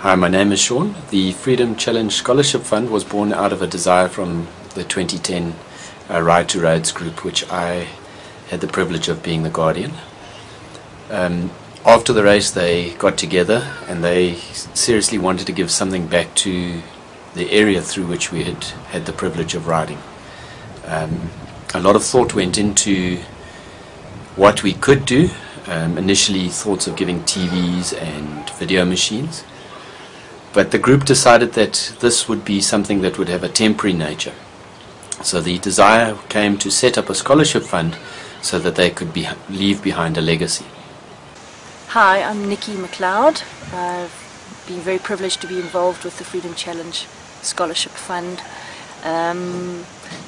Hi, my name is Sean. The Freedom Challenge Scholarship Fund was born out of a desire from the 2010 Ride to Roads group, which I had the privilege of being the guardian. After the race, they got together and they seriously wanted to give something back to the area through which we had the privilege of riding. A lot of thought went into what we could do. Initially thoughts of giving TVs and video machines, but the group decided that this would be something that would have a temporary nature. So the desire came to set up a scholarship fund so that they could leave behind a legacy. Hi, I'm Nikki McLeod. I've been very privileged to be involved with the Freedom Challenge Scholarship Fund.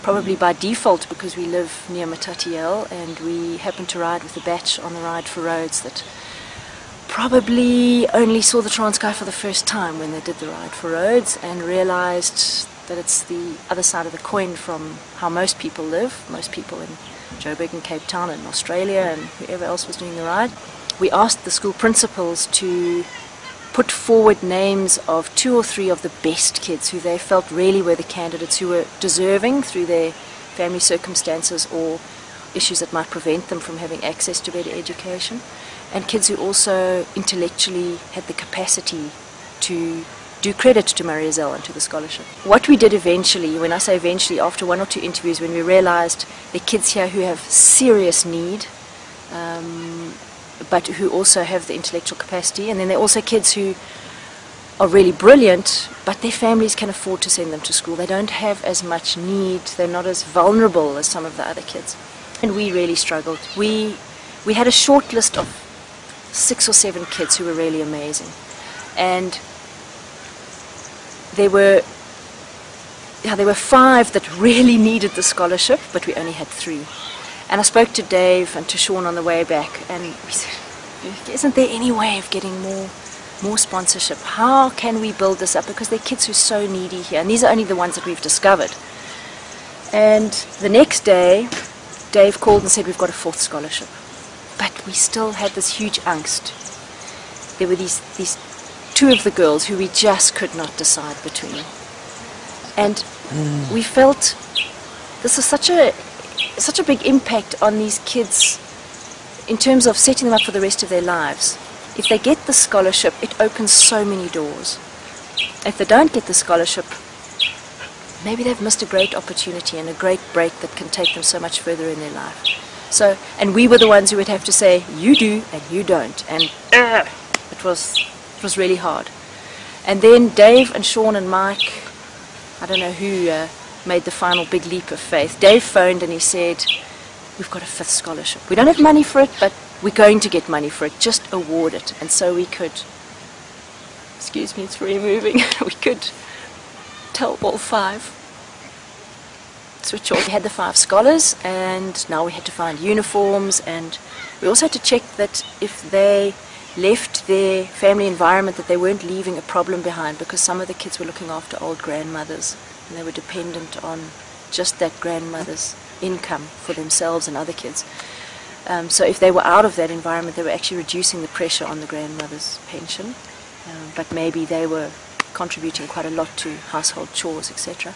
Probably by default, because we live near Matatiele and we happened to ride with a batch on the Ride for Roads that probably only saw the Transkei for the first time when they did the Ride for Roads and realized that it's the other side of the coin from how most people live, most people in Joburg and Cape Town and Australia and whoever else was doing the ride. We asked the school principals to put forward names of 2 or 3 of the best kids who they felt really were the candidates, who were deserving through their family circumstances or issues that might prevent them from having access to better education, and kids who also intellectually had the capacity to do credit to Mariazelle and to the scholarship. What we did eventually, when I say eventually, after 1 or 2 interviews, when we realized the kids here who have serious need, but who also have the intellectual capacity, and then there are also kids who are really brilliant, but their families can afford to send them to school. They don't have as much need, they're not as vulnerable as some of the other kids. And we really struggled. We had a short list of 6 or 7 kids who were really amazing. And there were 5 that really needed the scholarship, but we only had 3. And I spoke to Dave and to Sean on the way back, and we said, isn't there any way of getting more sponsorship? How can we build this up? Because there are kids who are so needy here, and these are only the ones that we've discovered. And the next day, Dave called and said, we've got a 4th scholarship. But we still had this huge angst. There were these 2 of the girls who we just could not decide between. And we felt this is such a big impact on these kids in terms of setting them up for the rest of their lives. If they get the scholarship, it opens so many doors. If they don't get the scholarship, maybe they've missed a great opportunity and a great break that can take them so much further in their life. So, and we were the ones who would have to say, you do and you don't. And it was really hard. And then Dave and Sean and Mike, I don't know who made the final big leap of faith. Dave phoned and he said, we've got a 5th scholarship. We don't have money for it, but we're going to get money for it. Just award it. And so we could, excuse me, it's very moving, we could tell all 5. Switch off. We had the 5 scholars, and now we had to find uniforms, and we also had to check that if they left their family environment that they weren't leaving a problem behind, because some of the kids were looking after old grandmothers and they were dependent on just that grandmother's income for themselves and other kids. So if they were out of that environment, they were actually reducing the pressure on the grandmother's pension, but maybe they were contributing quite a lot to household chores, etc.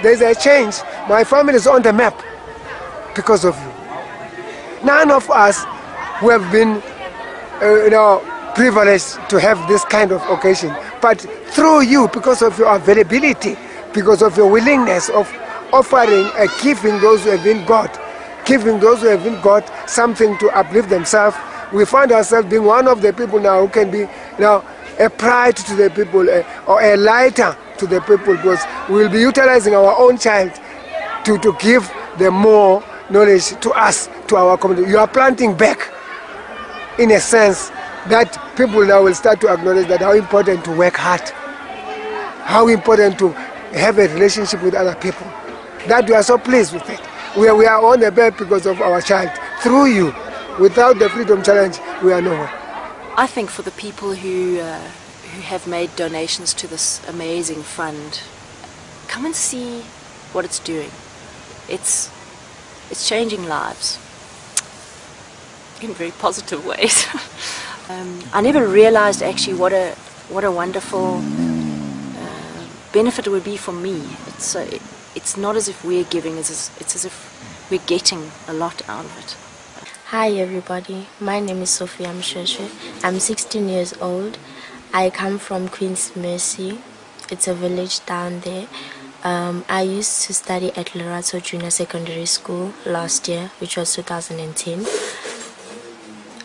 There's a change. My family is on the map because of you. None of us who have been privileged to have this kind of occasion, but through you, because of your availability, because of your willingness of offering and giving those who have been got something to uplift themselves, we find ourselves being one of the people now who can be a pride to the people, or a lighter to the people, because we will be utilizing our own child to give them more knowledge to us, to our community. You are planting back, in a sense, that people now will start to acknowledge that how important to work hard, how important to have a relationship with other people. That we are so pleased with it. We are on the bed because of our child. Through you, without the Freedom Challenge, we are nowhere. I think for the people who have made donations to this amazing fund, come and see what it's doing. It's changing lives in very positive ways. I never realized actually what a what a wonderful benefit it would be for me. It's not as if we're giving, it's as if we're getting a lot out of it. Hi everybody, my name is Sophia Mshweshwe. I'm 16 years old. I come from Queen's Mercy. It's a village down there. I used to study at Lerato Junior Secondary School last year, which was 2010.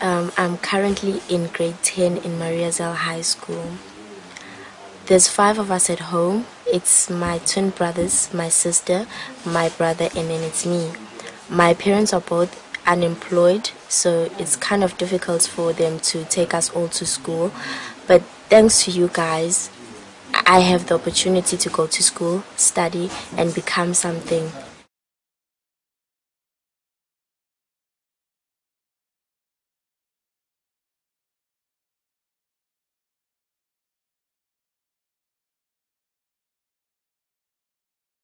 I'm currently in grade 10 in Mariazell High School. There's 5 of us at home. It's my twin brothers, my sister, my brother, and then it's me. My parents are both unemployed, so it's kind of difficult for them to take us all to school. But thanks to you guys, I have the opportunity to go to school, study, and become something